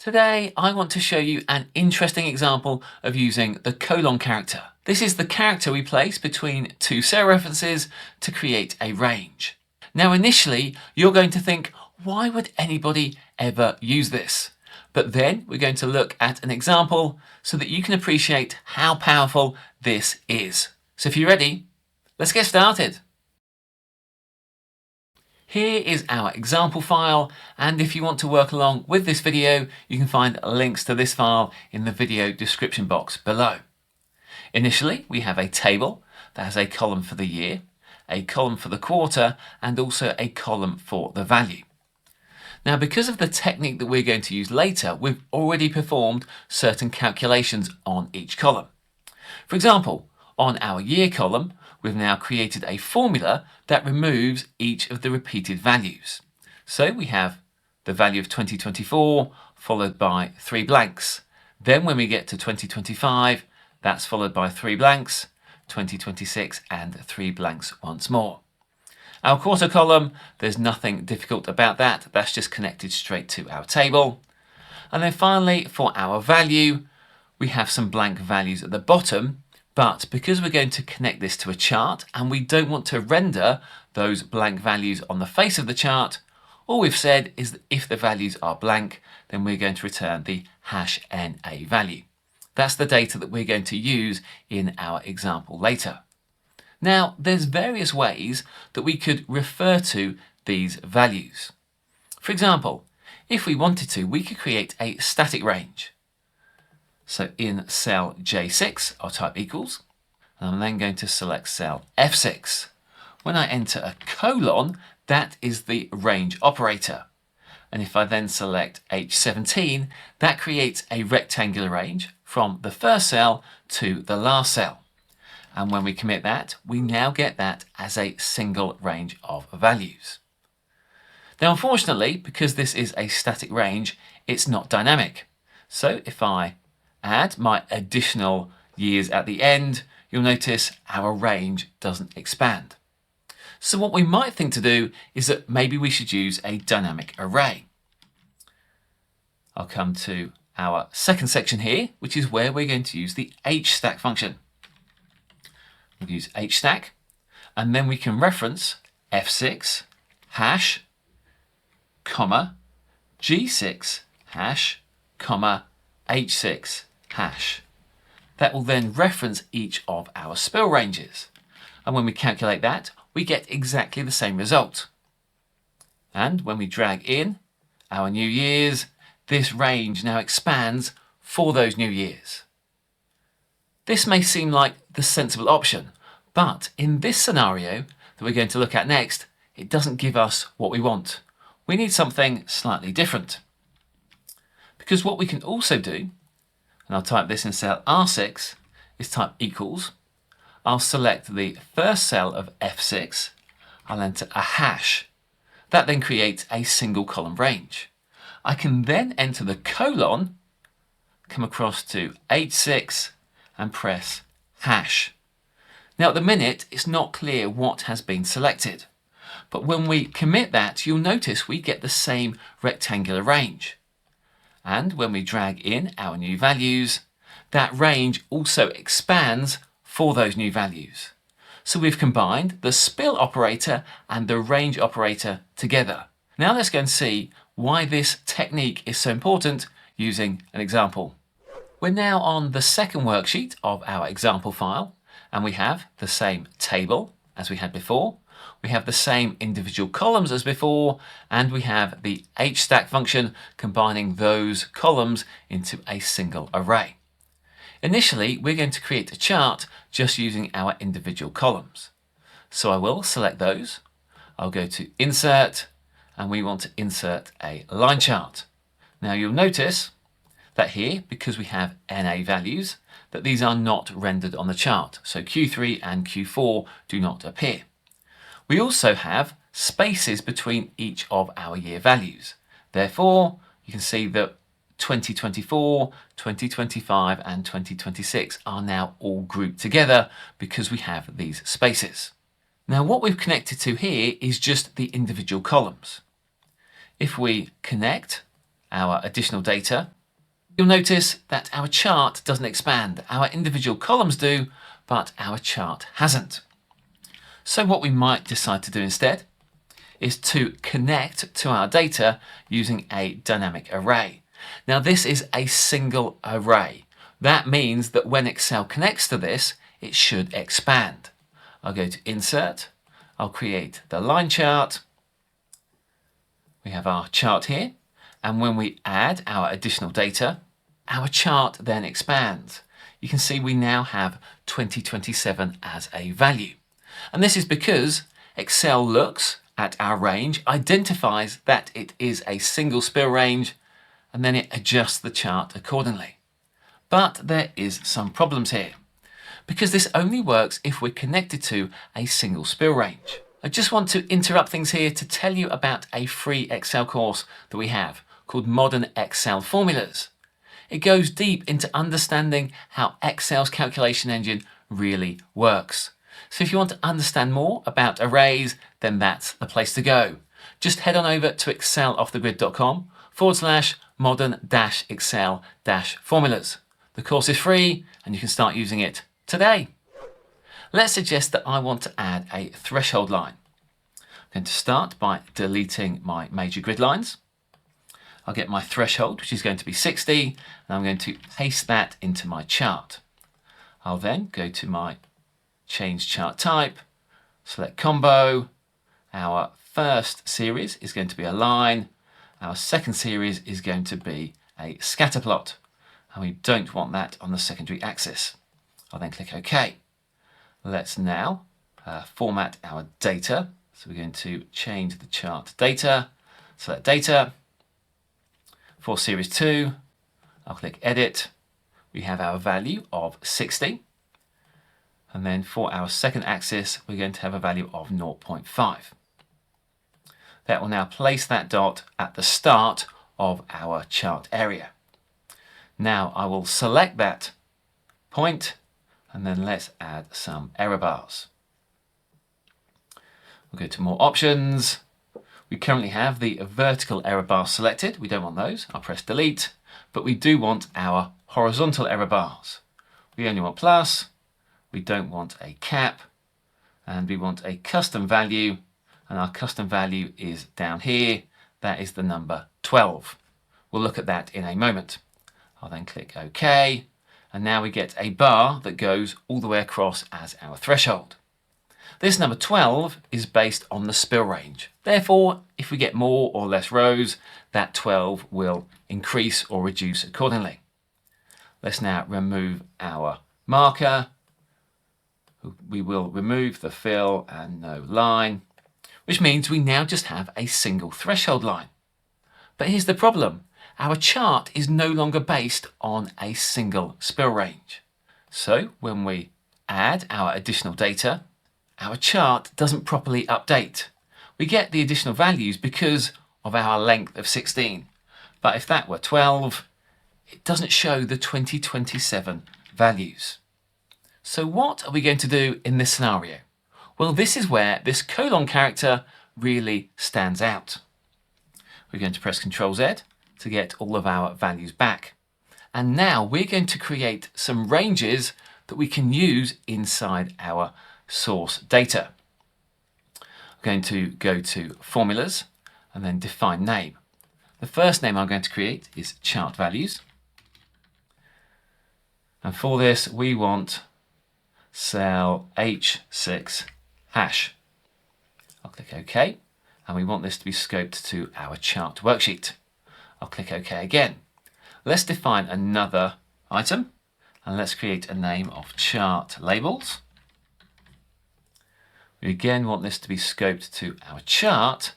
Today, I want to show you an interesting example of using the colon character. This is the character we place between two cell references to create a range. Now, initially, you're going to think, why would anybody ever use this? But then we're going to look at an example so that you can appreciate how powerful this is. So if you're ready, let's get started. Here is our example file, and if you want to work along with this video, you can find links to this file in the video description box below. Initially, we have a table that has a column for the year, a column for the quarter, and also a column for the value. Now, because of the technique that we're going to use later, we've already performed certain calculations on each column. For example, on our year column, we've now created a formula that removes each of the repeated values. So we have the value of 2024 followed by 3 blanks. Then when we get to 2025, that's followed by 3 blanks, 2026 and 3 blanks once more. Our quarter column, there's nothing difficult about that. That's just connected straight to our table. And then finally, for our value, we have some blank values at the bottom. But because we're going to connect this to a chart and we don't want to render those blank values on the face of the chart, all we've said is that if the values are blank, then we're going to return the #NA value. That's the data that we're going to use in our example later. Now, there's various ways that we could refer to these values. For example, if we wanted to, we could create a static range. So in cell J6, I'll type equals, and I'm then going to select cell F6. When I enter a colon, that is the range operator. And if I then select H17, that creates a rectangular range from the first cell to the last cell. And when we commit that, we now get that as a single range of values. Now, unfortunately, because this is a static range, it's not dynamic. So if I add my additional years at the end, you'll notice our range doesn't expand. So what we might think to do is that maybe we should use a dynamic array. I'll come to our second section here, which is where we're going to use the hstack function. We'll use hstack, and then we can reference f6 hash, comma, g6 hash, comma, h6 hash. That will then reference each of our spill ranges. And when we calculate that, we get exactly the same result. And when we drag in our new years, this range now expands for those new years. This may seem like the sensible option, but in this scenario that we're going to look at next, it doesn't give us what we want. We need something slightly different. Because what we can also do, and I'll type this in cell R6, is type equals. I'll select the first cell of F6. I'll enter a hash. That then creates a single column range. I can then enter the colon, come across to H6 and press hash. Now at the minute, it's not clear what has been selected. But when we commit that, you'll notice we get the same rectangular range. And when we drag in our new values, that range also expands for those new values. So we've combined the spill operator and the range operator together. Now let's go and see why this technique is so important using an example. We're now on the second worksheet of our example file, and we have the same table as we had before. We have the same individual columns as before, and we have the hstack function combining those columns into a single array. Initially, we're going to create a chart just using our individual columns. So I will select those. I'll go to Insert, and we want to insert a line chart. Now you'll notice that here, because we have NA values, that these are not rendered on the chart. So Q3 and Q4 do not appear. We also have spaces between each of our year values. Therefore, you can see that 2024, 2025 and 2026 are now all grouped together because we have these spaces. Now what we've connected to here is just the individual columns. If we connect our additional data, you'll notice that our chart doesn't expand. Our individual columns do, but our chart hasn't. So what we might decide to do instead is to connect to our data using a dynamic array. Now this is a single array. That means that when Excel connects to this, it should expand. I'll go to Insert, I'll create the line chart. We have our chart here, and when we add our additional data, our chart then expands. You can see we now have 2027 as a value. And this is because Excel looks at our range, identifies that it is a single spill range, and then it adjusts the chart accordingly. But there is some problems here, because this only works if we're connected to a single spill range. I just want to interrupt things here to tell you about a free Excel course that we have called Modern Excel Formulas. It goes deep into understanding how Excel's calculation engine really works. So if you want to understand more about arrays, then that's the place to go. Just head on over to exceloffthegrid.com/modern-excel-formulas. The course is free and you can start using it today. Let's suggest that I want to add a threshold line. I'm going to start by deleting my major grid lines. I'll get my threshold, which is going to be 60, and I'm going to paste that into my chart. I'll then go to my change chart type, select combo. Our first series is going to be a line. Our second series is going to be a scatter plot, and we don't want that on the secondary axis. I'll then click OK. Let's now format our data. So we're going to change the chart data, select data. For series 2, I'll click edit. We have our value of 60. And then for our second axis, we're going to have a value of 0.5. That will now place that dot at the start of our chart area. Now I will select that point, and then let's add some error bars. We'll go to more options. We currently have the vertical error bars selected. We don't want those. I'll press delete, but we do want our horizontal error bars. We only want plus, we don't want a cap, and we want a custom value, and our custom value is down here. That is the number 12. We'll look at that in a moment. I'll then click OK, and now we get a bar that goes all the way across as our threshold. This number 12 is based on the spill range. Therefore, if we get more or less rows, that 12 will increase or reduce accordingly. Let's now remove our marker. We will remove the fill and no line, which means we now just have a single threshold line. But here's the problem. Our chart is no longer based on a single spill range. So when we add our additional data, our chart doesn't properly update. We get the additional values because of our length of 16. But if that were 12, it doesn't show the 2027 values. So what are we going to do in this scenario? Well, this is where this colon character really stands out. We're going to press Ctrl-Z to get all of our values back. And now we're going to create some ranges that we can use inside our source data. I'm going to go to Formulas and then Define Name. The first name I'm going to create is Chart Values. And for this, we want cell H6 hash. I'll click OK, and we want this to be scoped to our chart worksheet. I'll click OK again. Let's define another item, and let's create a name of Chart Labels. We again want this to be scoped to our chart,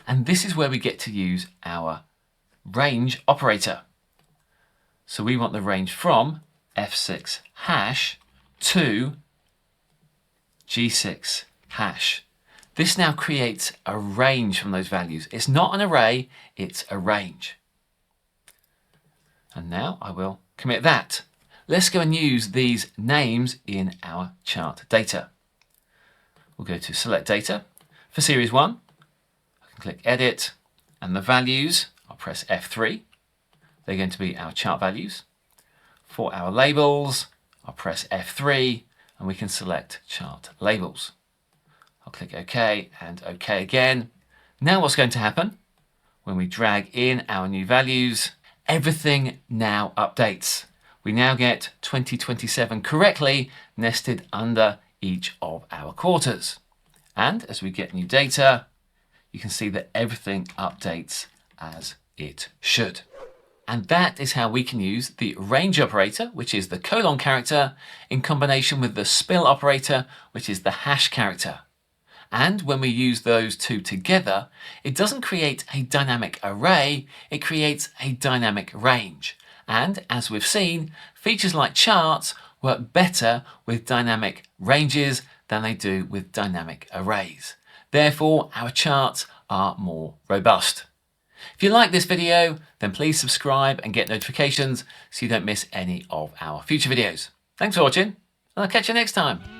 and this is where we get to use our range operator. So we want the range from F6 hash to G6 hash. This now creates a range from those values. It's not an array, it's a range. And now I will commit that. Let's go and use these names in our chart data. We'll go to Select Data. For Series 1, I can click Edit, and the values, I'll press F3 they're going to be our chart values. For our labels, I'll press F3 and we can select chart labels. I'll click OK and OK again. Now what's going to happen when we drag in our new values, everything now updates. We now get 2027 correctly nested under each of our quarters. And as we get new data, you can see that everything updates as it should. And that is how we can use the range operator, which is the colon character, in combination with the spill operator, which is the hash character. And when we use those two together, it doesn't create a dynamic array, it creates a dynamic range. And as we've seen, features like charts work better with dynamic ranges than they do with dynamic arrays. Therefore, our charts are more robust. If you like this video, then please subscribe and get notifications so you don't miss any of our future videos. Thanks for watching, and I'll catch you next time.